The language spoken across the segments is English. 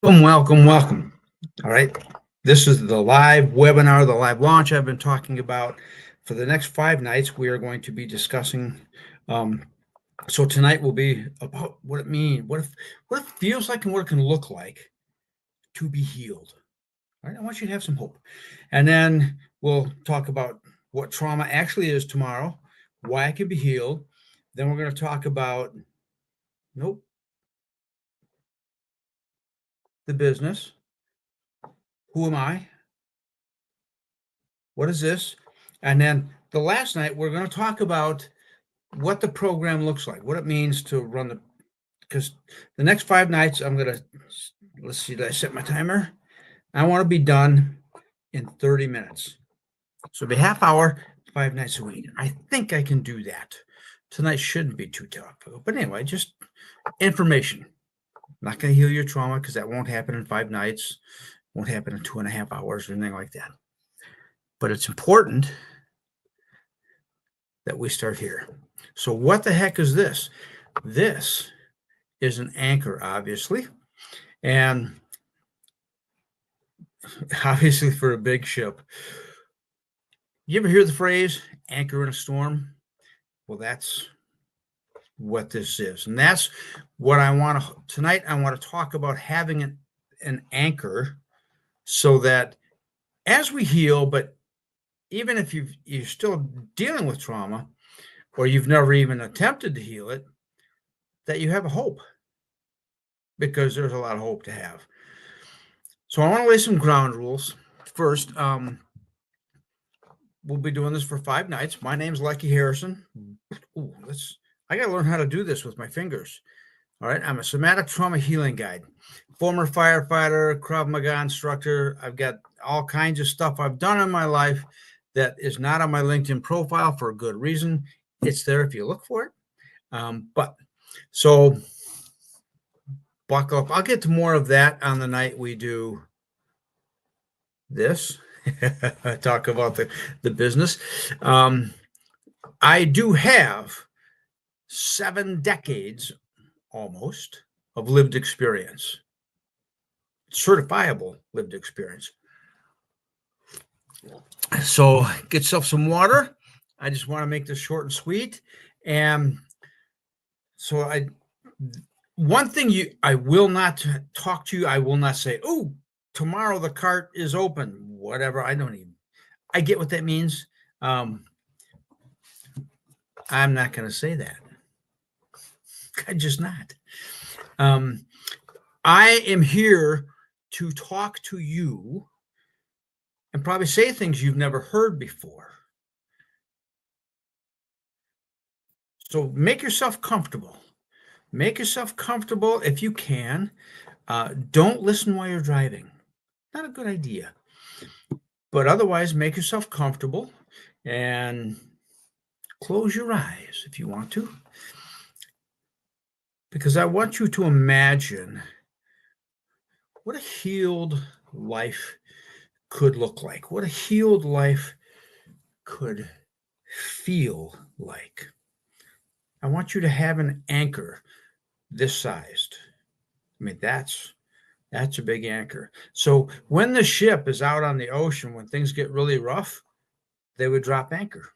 Welcome, welcome, welcome. All right. This is the live webinar, the live launch I've been talking about. For the next 5 nights, we are going to be discussing. Um, so tonight will be about what it means, what it feels like, and what it can look like to be healed. All right. I want you to have some hope, and then we'll talk about what trauma actually is tomorrow, why it can be healed. Then we're going to talk about nope the business. Who am I? What is this? And then the last night, we're going to talk about what the program looks like, what it means to run the, because the next 5 nights, I'm going to, let's see, did I set my timer? I want to be done in 30 minutes. So it'll be half hour, 5 nights a week. I think I can do that. Tonight shouldn't be too tough. But anyway, just information. I'm not going to heal your trauma because that won't happen in 5 nights, won't happen in 2.5 hours or anything like that. But it's important that we start here. So what the heck is this? This is an anchor, obviously. And obviously for a big ship. You ever hear the phrase anchor in a storm? Well, that's what this is. And that's what I want to, tonight I want to talk about having an anchor so that as we heal, but even if you're still dealing with trauma or you've never even attempted to heal it, that you have a hope, because there's a lot of hope to have. So I want to lay some ground rules. First, we'll be doing this for 5 nights. My name's Lucky Harrison. Ooh, I got to learn how to do this with my fingers. All right. I'm a somatic trauma healing guide, former firefighter, Krav Maga instructor. I've got all kinds of stuff I've done in my life that is not on my LinkedIn profile for a good reason. It's there if you look for it. So buckle up. I'll get to more of that on the night we do this. Talk about the business. I do have 7 decades almost of lived experience, certifiable lived experience. So get yourself some water. I just want to make this short and sweet. And so one thing I will not talk to you. I will not say, oh, tomorrow the cart is open, whatever. I get what that means. I'm not going to say that. I'm just not. I am here to talk to you and probably say things you've never heard before. So make yourself comfortable. Make yourself comfortable if you can. Don't listen while you're driving. Not a good idea. But otherwise, make yourself comfortable and close your eyes if you want to. Because I want you to imagine what a healed life could look like, what a healed life could feel like. I want you to have an anchor this sized. I mean, that's a big anchor. So when the ship is out on the ocean, when things get really rough, they would drop anchor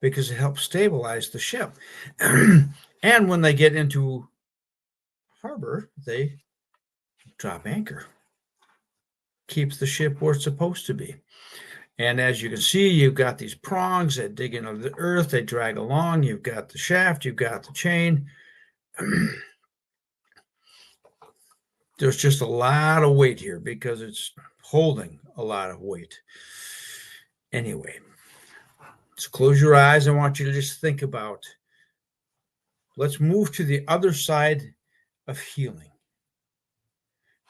because it helps stabilize the ship. And when they get into harbor, they drop anchor. Keeps the ship where it's supposed to be. And as you can see, you've got these prongs that dig into the earth, they drag along. You've got the shaft, you've got the chain. There's just a lot of weight here because it's holding a lot of weight. Anyway, so close your eyes. I want you to just think about, let's move to the other side of healing.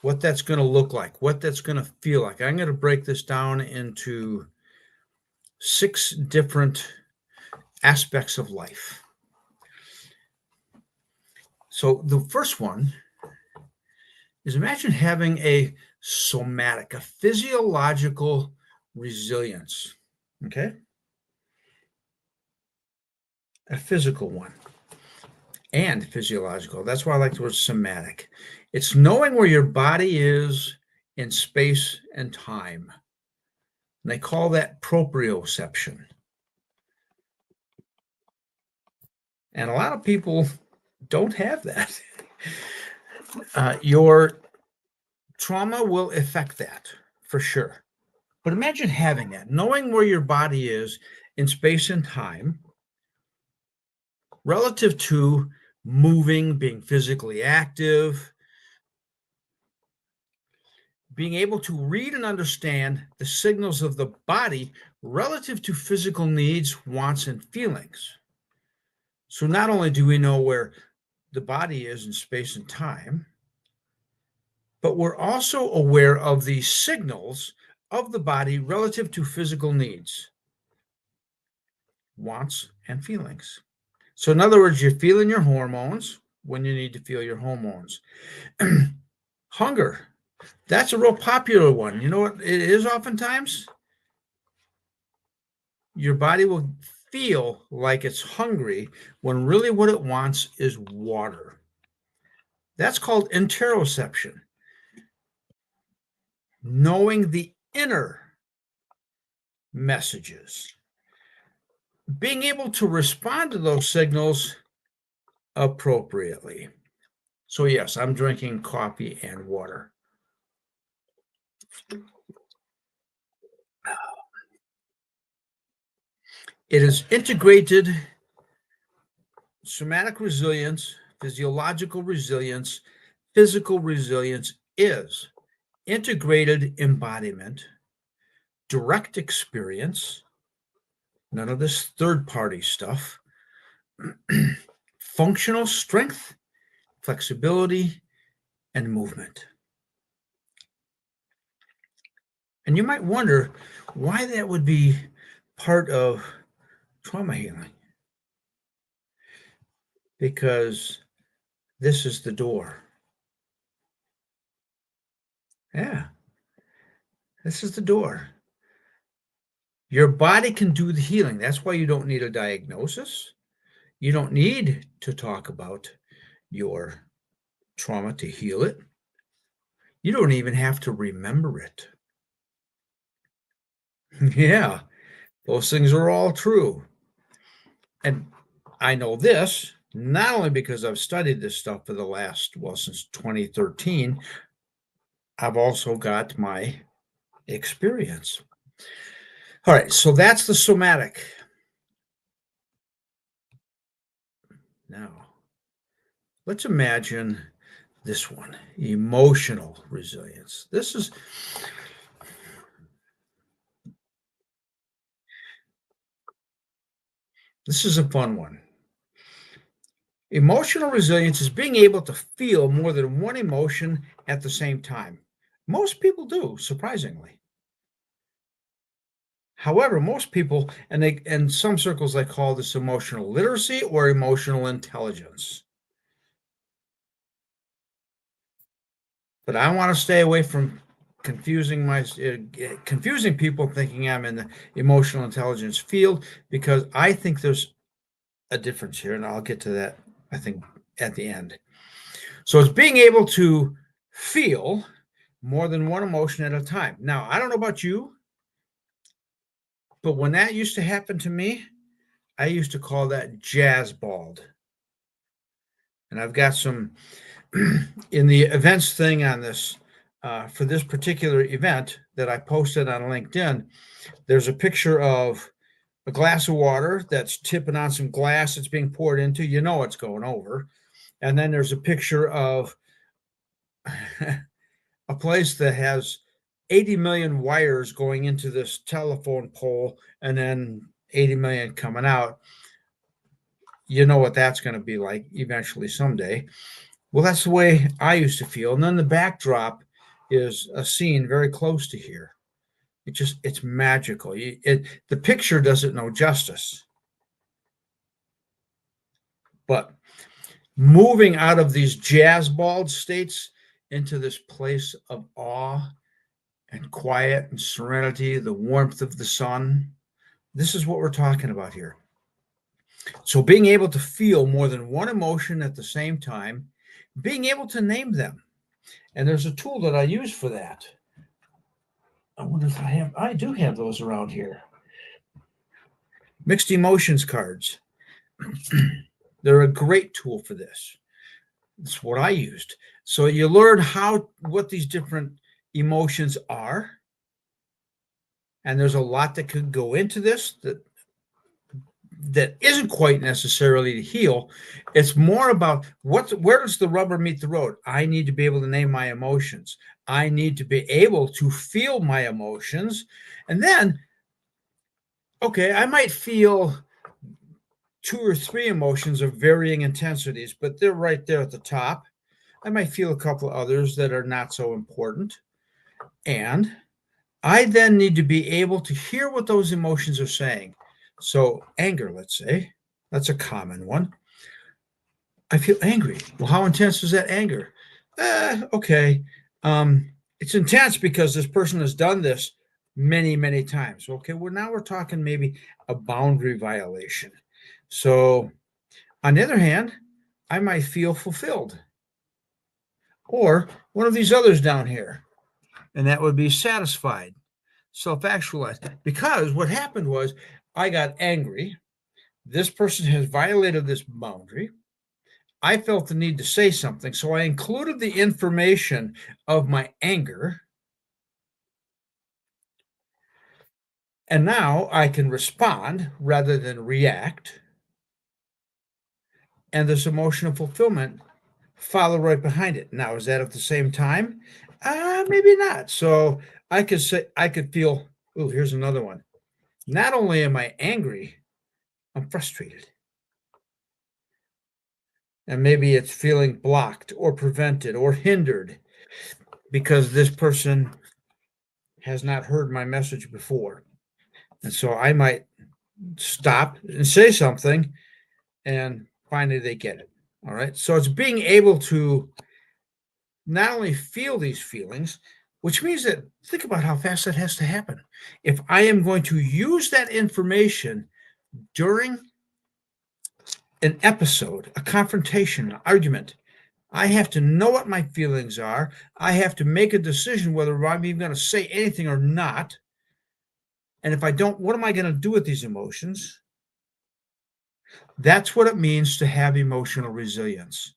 What that's going to look like, what that's going to feel like. I'm going to break this down into 6 different aspects of life. So the first one is, imagine having a somatic, a physiological resilience, okay? A physical one. and physiological. That's why I like the word somatic. It's knowing where your body is in space and time. And they call that proprioception. And a lot of people don't have that. Your trauma will affect that for sure. But imagine having that, knowing where your body is in space and time relative to moving, being physically active, being able to read and understand the signals of the body relative to physical needs, wants, and feelings. So not only do we know where the body is in space and time, but we're also aware of the signals of the body relative to physical needs, wants, and feelings. So in other words, you're feeling your hormones when you need to feel your hormones. Hunger, that's a real popular one. You know what it is oftentimes? Your body will feel like it's hungry when really what it wants is water. That's called interoception. Knowing the inner messages. Being able to respond to those signals appropriately. So yes, I'm drinking coffee and water. It is integrated somatic resilience, physiological resilience, physical resilience is integrated embodiment, direct experience, none of this third-party stuff, functional strength, flexibility, and movement. And you might wonder why that would be part of trauma healing. Because this is the door. Yeah, this is the door. Your body can do the healing. That's why you don't need a diagnosis. You don't need to talk about your trauma to heal it. You don't even have to remember it. Yeah, those things are all true. And I know this not only because I've studied this stuff for the last, well, since 2013, I've also got my experience. All right, so that's the somatic. Now, let's imagine this one, emotional resilience. This is a fun one. Emotional resilience is being able to feel more than one emotion at the same time. Most people do, surprisingly. However, most people, and they in some circles, they call this emotional literacy or emotional intelligence. But I want to stay away from confusing people thinking I'm in the emotional intelligence field because I think there's a difference here, and I'll get to that, I think, at the end. So it's being able to feel more than one emotion at a time. Now, I don't know about you, but when that used to happen to me, I used to call that jazz balled. And I've got some in the events thing on this for this particular event that I posted on LinkedIn. There's a picture of a glass of water that's tipping on some glass that's being poured into. You know it's going over. And then there's a picture of a place that has 80 million wires going into this telephone pole and then 80 million coming out. You know what that's going to be like eventually someday. Well, that's the way I used to feel. And then the backdrop is a scene very close to here. It's magical. The picture doesn't know justice. But moving out of these jazz balled states into this place of awe and quiet and serenity, the warmth of the sun. This is what we're talking about here. So being able to feel more than one emotion at the same time, being able to name them. And there's a tool that I use for that. I wonder if I do have those around here. Mixed emotions cards. They're a great tool for this. It's what I used. So you learn what these different emotions are. And there's a lot that could go into this that isn't quite necessarily to heal. It's more about where does the rubber meet the road? I need to be able to name my emotions. I need to be able to feel my emotions. And then, okay, I might feel 2 or 3 emotions of varying intensities, but they're right there at the top. I might feel a couple others that are not so important. And I then need to be able to hear what those emotions are saying. So anger, let's say, that's a common one. I feel angry. Well, how intense is that anger? Okay. It's intense because this person has done this many, many times. Okay, well, now we're talking maybe a boundary violation. So on the other hand, I might feel fulfilled. Or one of these others down here, and that would be satisfied, self-actualized. Because what happened was I got angry. This person has violated this boundary. I felt the need to say something, so I included the information of my anger. And now I can respond rather than react. And this emotional fulfillment follow right behind it. Now, is that at the same time? Maybe not. So I could feel, oh, here's another one. Not only am I angry, I'm frustrated. And maybe it's feeling blocked or prevented or hindered because this person has not heard my message before. And so I might stop and say something, and finally they get it. All right. So it's being able to not only feel these feelings, which means that think about how fast that has to happen. If I am going to use that information during an episode, a confrontation, an argument, I have to know what my feelings are. I have to make a decision whether I'm even going to say anything or not. And if I don't, what am I going to do with these emotions? That's what it means to have emotional resilience.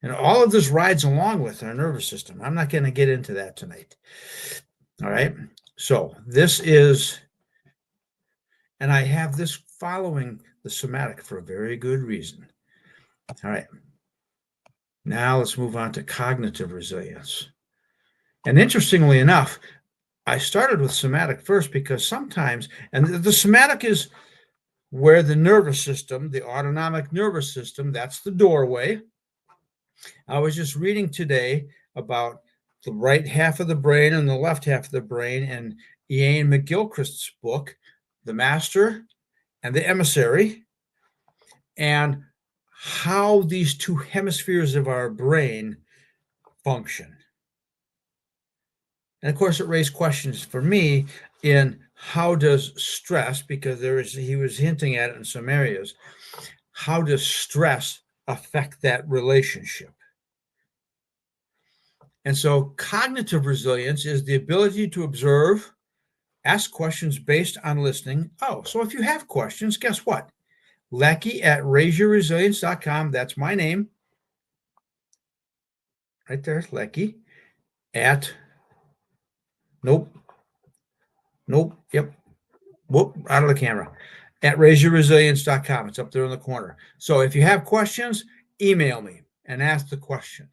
And all of this rides along with our nervous system. I'm not going to get into that tonight. All right. So this is, and I have this following the somatic for a very good reason. All right. Now let's move on to cognitive resilience. And interestingly enough, I started with somatic first because sometimes, and the somatic is where the nervous system, the autonomic nervous system, that's the doorway. I was just reading today about the right half of the brain and the left half of the brain in Iain McGilchrist's book, The Master and the Emissary, and how these two hemispheres of our brain function. And of course, it raised questions for me in how does stress, because he was hinting at it in some areas, how does stress affect that relationship? And so cognitive resilience is the ability to observe, ask questions based on listening. Oh, so if you have questions, guess what? Lecky at raiseyourresilience.com. That's my name. Right there, Lecky at, nope, yep, whoop, out of the camera, at raiseyourresilience.com. It's up there in the corner. So if you have questions, email me and ask the question.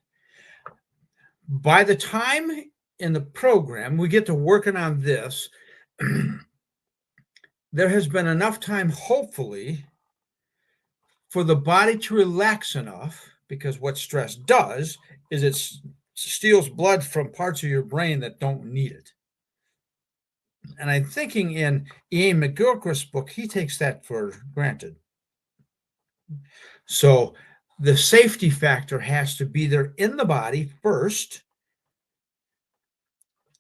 By the time in the program we get to working on this, there has been enough time, hopefully, for the body to relax enough, because what stress does is it steals blood from parts of your brain that don't need it. And I'm thinking in Iain McGilchrist's book, he takes that for granted. So the safety factor has to be there in the body first.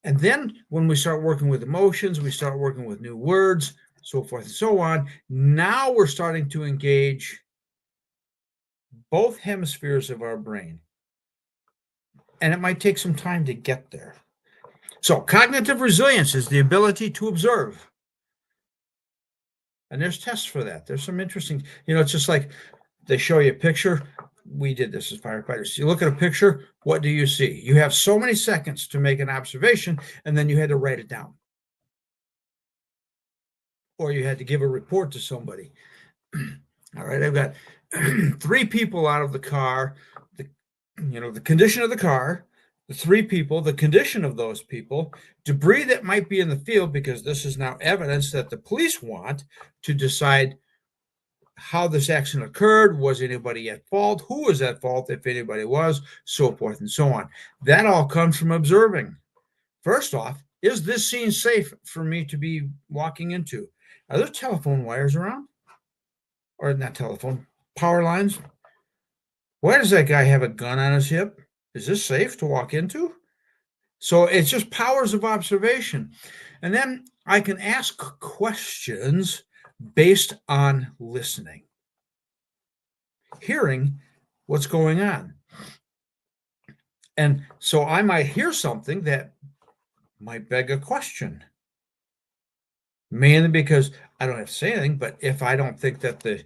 And then when we start working with emotions, we start working with new words, so forth and so on. Now we're starting to engage both hemispheres of our brain. And it might take some time to get there. So, cognitive resilience is the ability to observe. And there's tests for that. There's some interesting, it's just like they show you a picture. We did this as firefighters. You look at a picture, what do you see? You have so many seconds to make an observation, and then you had to write it down. Or you had to give a report to somebody. All right, I've got 3 people out of the car, the condition of the car, the 3 people, the condition of those people, debris that might be in the field, because this is now evidence that the police want to decide how this accident occurred. Was anybody at fault? Who was at fault, if anybody was, so forth and so on. That all comes from observing. First off, is this scene safe for me to be walking into? Are there telephone wires around? Or not telephone, power lines? Why does that guy have a gun on his hip? Is this safe to walk into? So it's just powers of observation. And then I can ask questions based on listening, hearing what's going on. And so I might hear something that might beg a question, mainly because I don't have to say anything, but if I don't think that the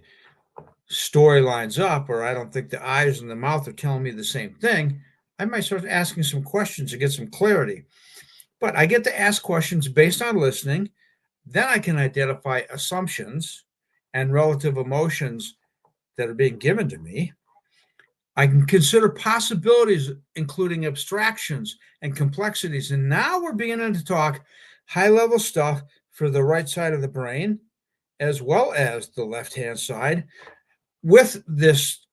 story lines up, or I don't think the eyes and the mouth are telling me the same thing, I might start asking some questions to get some clarity. But I get to ask questions based on listening. Then I can identify assumptions and relative emotions that are being given to me. I can consider possibilities, including abstractions and complexities. And now we're beginning to talk high-level stuff for the right side of the brain, as well as the left-hand side, with this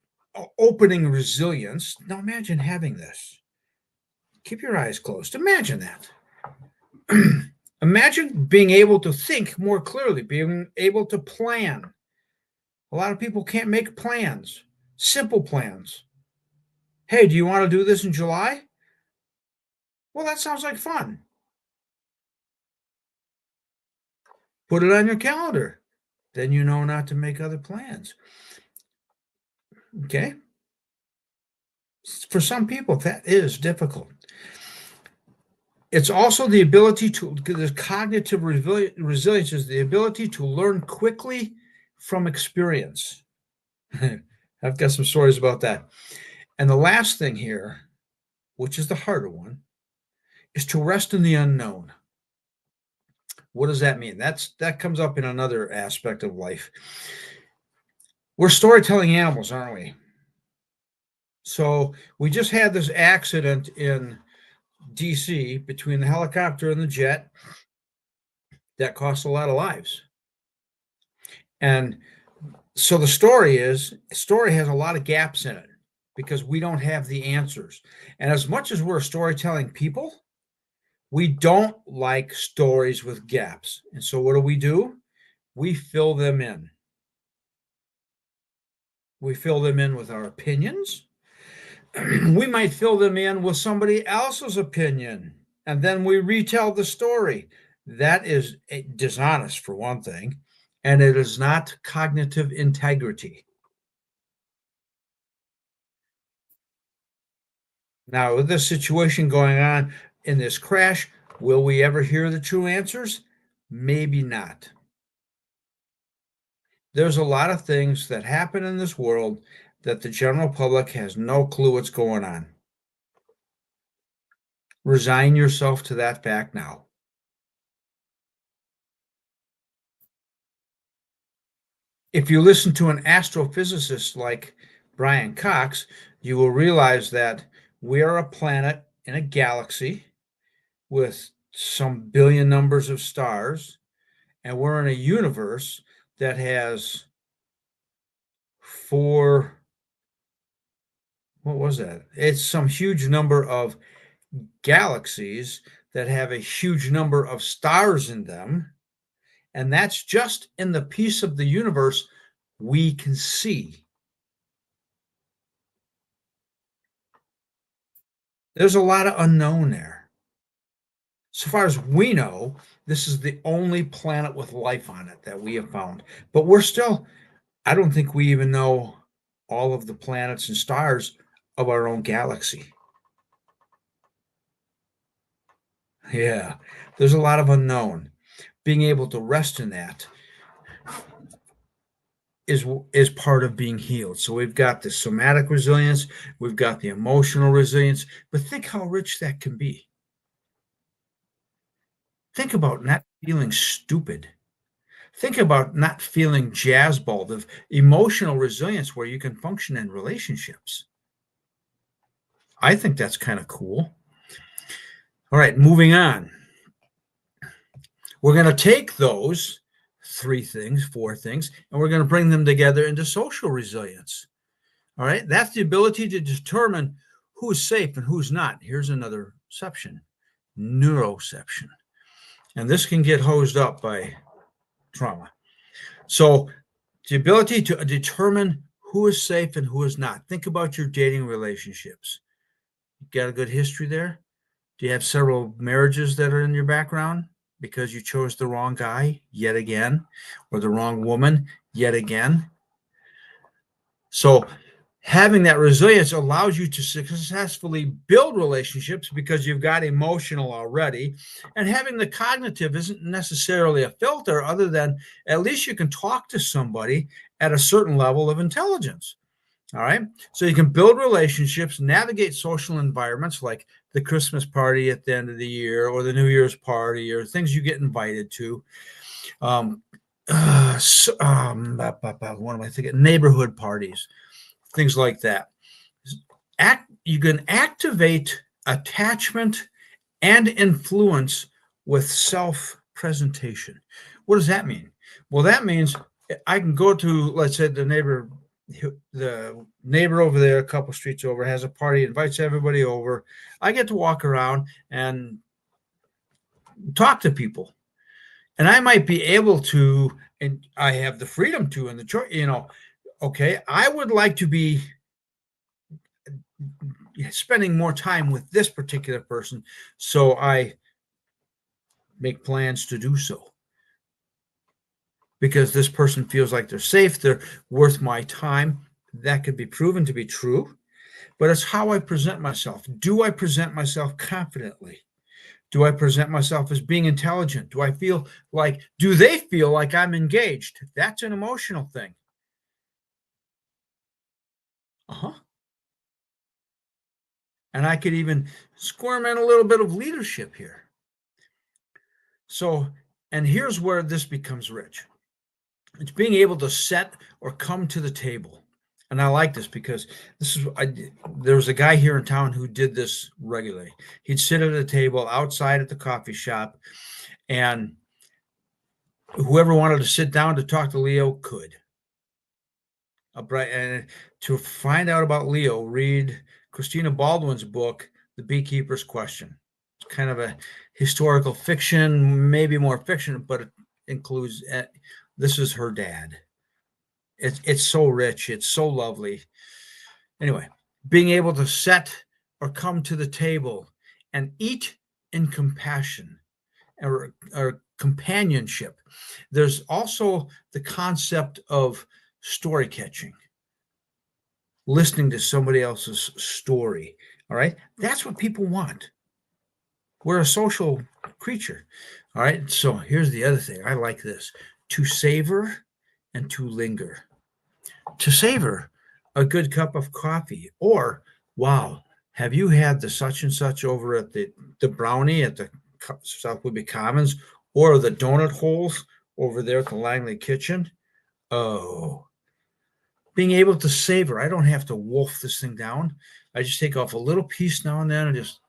opening resilience. Now imagine having this. Keep your eyes closed. Imagine that. Imagine being able to think more clearly, being able to plan. A lot of people can't make plans, simple plans. Hey, do you want to do this in July? Well, that sounds like fun. Put it on your calendar. Then you know not to make other plans. Okay? For some people, that is difficult. It's also the ability the cognitive resilience is the ability to learn quickly from experience. I've got some stories about that. And the last thing here, which is the harder one, is to rest in the unknown. What does that mean? That comes up in another aspect of life. We're storytelling animals, aren't we? So we just had this accident in DC between the helicopter and the jet that cost a lot of lives. And so the story has a lot of gaps in it because we don't have the answers. And as much as we're storytelling people, we don't like stories with gaps. And so what do? We fill them in. We fill them in with our opinions. We might fill them in with somebody else's opinion, and then we retell the story. That is dishonest, for one thing, and it is not cognitive integrity. Now, with this situation going on in this crash, will we ever hear the true answers? Maybe not. There's a lot of things that happen in this world that the general public has no clue what's going on. Resign yourself to that fact now. If you listen to an astrophysicist like Brian Cox, you will realize that we are a planet in a galaxy with some billion numbers of stars, and we're in a universe that has what was that? It's some huge number of galaxies that have a huge number of stars in them. And that's just in the piece of the universe we can see. There's a lot of unknown there. So far as we know, this is the only planet with life on it that we have found. But we're still, I don't think we even know all of the planets and stars of our own galaxy. Yeah, there's a lot of unknown. Being able to rest in that is part of being healed. So we've got the somatic resilience, we've got the emotional resilience, but think how rich that can be. Think about not feeling stupid. Think about not feeling jazzballed, of emotional resilience where you can function in relationships. I think that's kind of cool. All right, moving on. We're going to take those 4 things, and we're going to bring them together into social resilience. All right, that's the ability to determine who's safe and who's not. Here's another ception, neuroception. And this can get hosed up by trauma. So the ability to determine who is safe and who is not. Think about your dating relationships. You got a good history there? Do you have several marriages that are in your background because you chose the wrong guy yet again, or the wrong woman yet again? So having that resilience allows you to successfully build relationships because you've got emotional already. And having the cognitive isn't necessarily a filter, other than at least you can talk to somebody at a certain level of intelligence. All right. So you can build relationships, navigate social environments like the Christmas party at the end of the year, or the New Year's party, or things you get invited to. What am I thinking? Neighborhood parties, things like that. You can activate attachment and influence with self-presentation. What does that mean? Well, that means I can go to, let's say, the neighbor over there, a couple streets over, has a party, invites everybody over. I get to walk around and talk to people. And I might be able to, and I have the freedom to, and the choice, okay, I would like to be spending more time with this particular person. So I make plans to do so, because this person feels like they're safe, they're worth my time. That could be proven to be true, but it's how I present myself. Do I present myself confidently? Do I present myself as being intelligent? Do they feel like I'm engaged? That's an emotional thing. And I could even squirm in a little bit of leadership here. So, and here's where this becomes rich. It's being able to set or come to the table. And I like this because there was a guy here in town who did this regularly. He'd sit at a table outside at the coffee shop, and whoever wanted to sit down to talk to Leo could. And to find out about Leo, read Christina Baldwin's book, The Beekeeper's Question. It's kind of a historical fiction, maybe more fiction, but it includes, this is her dad. It's so rich. It's so lovely. Anyway, being able to set or come to the table and eat in compassion or companionship. There's also the concept of story catching, listening to somebody else's story. All right. That's what people want. We're a social creature. All right. So here's the other thing. I like this: to savor and to linger. To savor a good cup of coffee, or, wow, have you had the such and such over at the brownie at the South Whidbey Commons, or the donut holes over there at the Langley Kitchen? Oh, being able to savor. I don't have to wolf this thing down. I just take off a little piece now and then and just,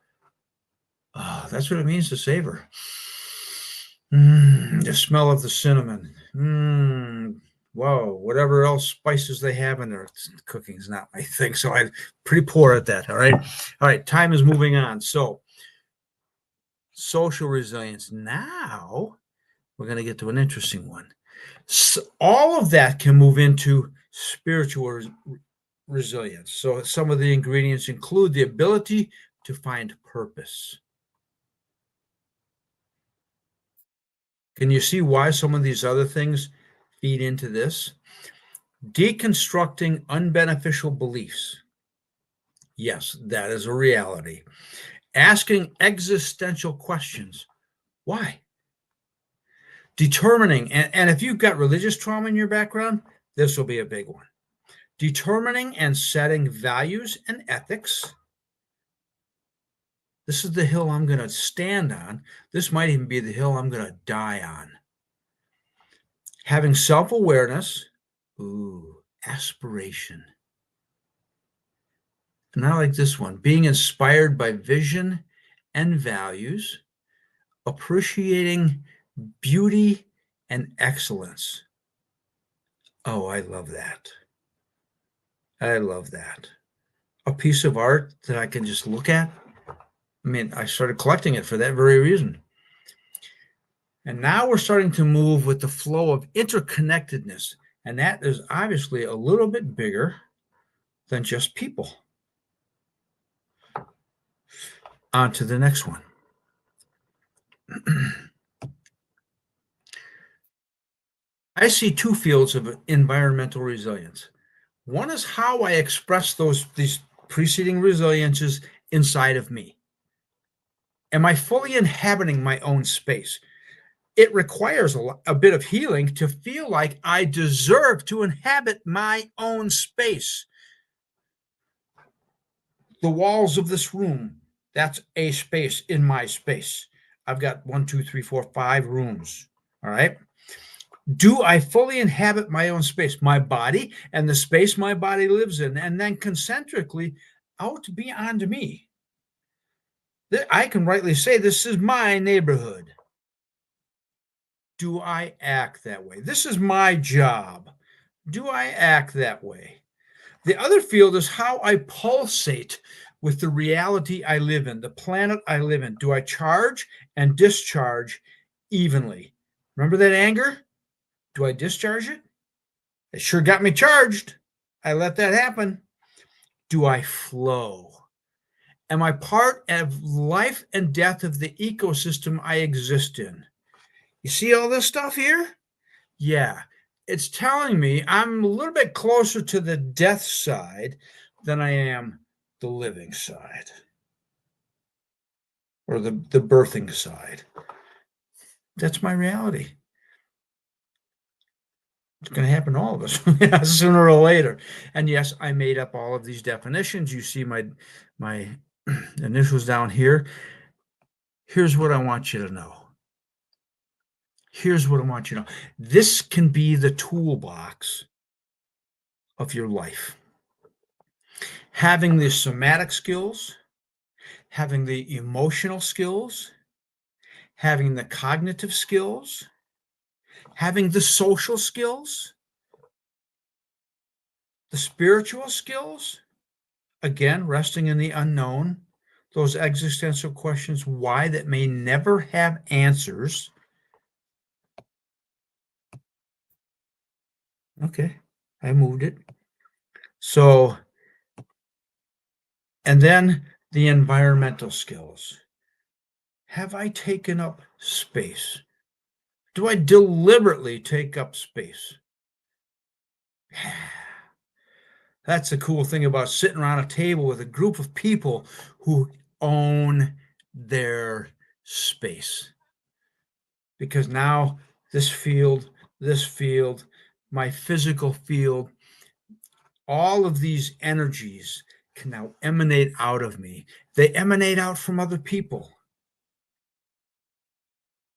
that's what it means to savor. The smell of the cinnamon. Whoa, whatever else spices they have in there. Cooking is not my thing, so I'm pretty poor at that. All right, time is moving on. So, social resilience. Now, we're going to get to an interesting one. So all of that can move into spiritual resilience. So some of the ingredients include the ability to find purpose. Can you see why some of these other things feed into this? Deconstructing unbeneficial beliefs. Yes, that is a reality. Asking existential questions. Why? Determining, and if you've got religious trauma in your background, this will be a big one. Determining and setting values and ethics. This is the hill I'm going to stand on. This might even be the hill I'm going to die on. Having self-awareness. Ooh, aspiration. And I like this one. Being inspired by vision and values. Appreciating beauty and excellence. Oh, I love that. I love that. A piece of art that I can just look at. I mean, I started collecting it for that very reason. And now we're starting to move with the flow of interconnectedness. And that is obviously a little bit bigger than just people. On to the next one. I see two fields of environmental resilience. One is how I express these preceding resiliences inside of me. Am I fully inhabiting my own space? It requires a bit of healing to feel like I deserve to inhabit my own space. The walls of this room, that's a space in my space. I've got 1, 2, 3, 4, 5 rooms. All right. Do I fully inhabit my own space, my body and the space my body lives in, and then concentrically out beyond me? I can rightly say this is my neighborhood. Do I act that way? This is my job. Do I act that way? The other field is how I pulsate with the reality I live in, the planet I live in. Do I charge and discharge evenly? Remember that anger? Do I discharge it? It sure got me charged. I let that happen. Do I flow? Am I part of life and death of the ecosystem I exist in? You see all this stuff here? Yeah, it's telling me I'm a little bit closer to the death side than I am the living side or the birthing side. That's my reality. It's going to happen to all of us sooner or later. And yes, I made up all of these definitions. You see my initials down here. Here's what I want you to know. Here's what I want you to know. This can be the toolbox of your life. Having the somatic skills, having the emotional skills, having the cognitive skills, having the social skills, the spiritual skills, again, resting in the unknown, those existential questions, why, that may never have answers. Okay, I moved it. So, and then the environmental skills. Have I taken up space? Do I deliberately take up space? That's the cool thing about sitting around a table with a group of people who own their space. Because now this field, my physical field, all of these energies can now emanate out of me. They emanate out from other people.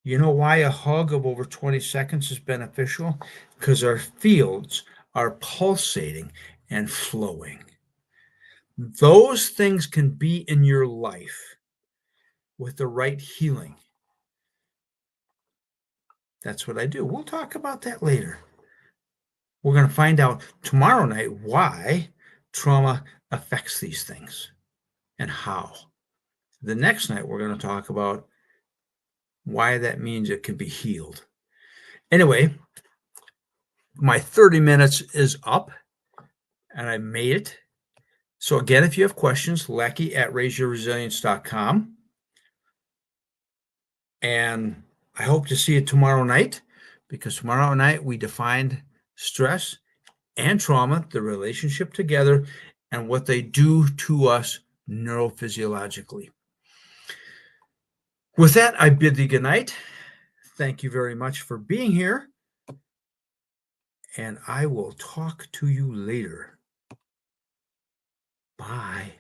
You know why a hug of over 20 seconds is beneficial? Because our fields are pulsating and flowing. Those things can be in your life with the right healing. That's what I do. We'll talk about that later. We're going to find out tomorrow night why trauma affects these things and how. The next night, we're going to talk about why that means it can be healed. Anyway, my 30 minutes is up and I made it. So again, if you have questions, Lecky at raiseyourresilience.com. And I hope to see you tomorrow night, because tomorrow night we defined stress and trauma, the relationship together, and what they do to us neurophysiologically. With that, I bid thee good night. Thank you very much for being here, and I will talk to you later. Bye.